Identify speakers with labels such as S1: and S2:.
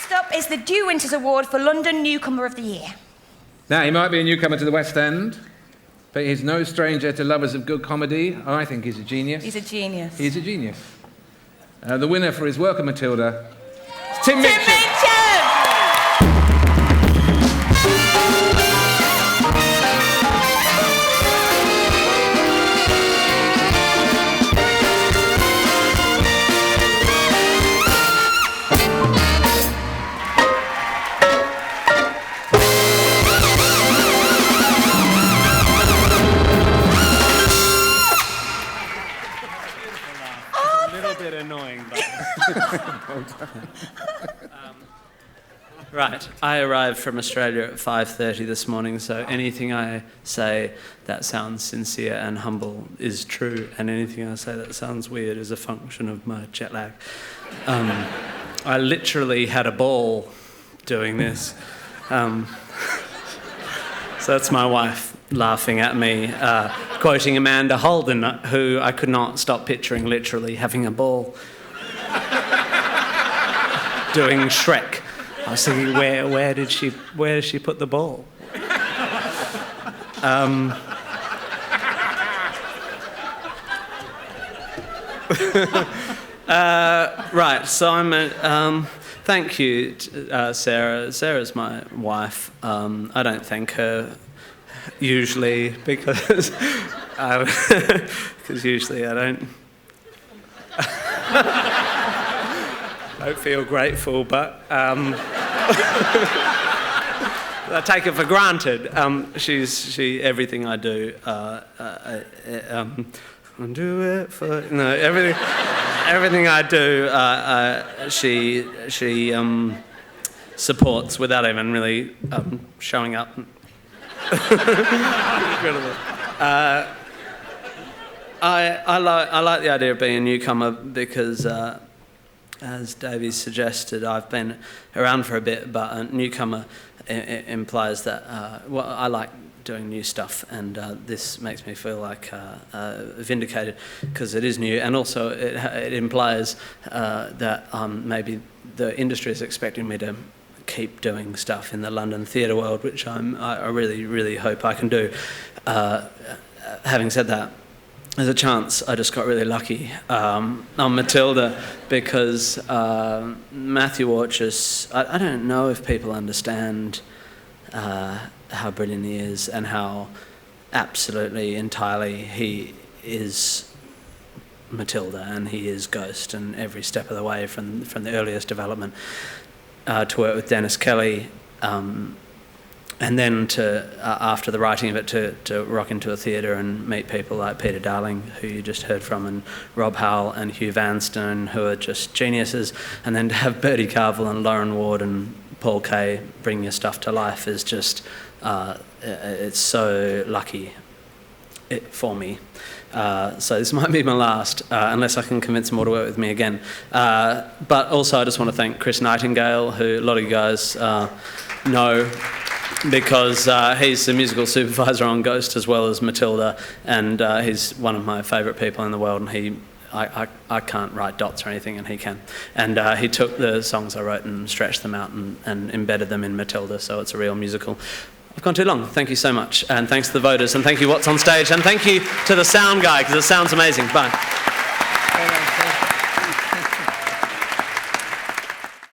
S1: Next up is the Dew Winters Award for London Newcomer of the Year.
S2: Now, he might be a newcomer to the West End, but he's no stranger to lovers of good comedy. I think he's a genius.
S1: He's a genius.
S2: He's a genius. The winner for his work on Matilda is Tim Minchin.
S3: Annoying, but right. I arrived from Australia at 5:30 this morning, so anything I say that sounds sincere and humble is true, and anything I say that sounds weird is a function of my jet lag. I literally had a ball doing this. So that's my wife laughing at me, quoting Amanda Holden, who I could not stop picturing literally having a ball doing Shrek. I was thinking, where did she put the ball? Right, so I'm thank you, Sarah. Sarah's my wife. I don't thank her usually because usually I don't feel grateful, but I take it for granted. She everything I do. Do it for everything I do. She supports without even really showing up. Incredible. I like the idea of being a newcomer because, as Davey suggested, I've been around for a bit, but a newcomer implies that I like doing new stuff, and this makes me feel like vindicated because it is new, and also it implies that maybe the industry is expecting me to keep doing stuff in the London theatre world, which I really, really hope I can do. Having said that, there's a chance I just got really lucky on Matilda because Matthew Warchus, I don't know if people understand how brilliant he is and how absolutely entirely he is Matilda and he is Ghost, and every step of the way from the earliest development to work with Dennis Kelly, and then to after the writing of it to rock into a theatre and meet people like Peter Darling, who you just heard from, and Rob Howell and Hugh Vanstone, who are just geniuses, and then to have Bertie Carvel and Lauren Ward and Paul Kay bring your stuff to life is just it's so lucky for me. So this might be my last, unless I can convince them all to work with me again. But also I just want to thank Chris Nightingale, who a lot of you guys know, because he's the musical supervisor on Ghost as well as Matilda, and he's one of my favourite people in the world, and I can't write dots or anything, and he can. And he took the songs I wrote and stretched them out and embedded them in Matilda, so it's a real musical. I've gone too long. Thank you so much, and thanks to the voters, and thank you What's on Stage, and thank you to the sound guy, because it sounds amazing. Bye.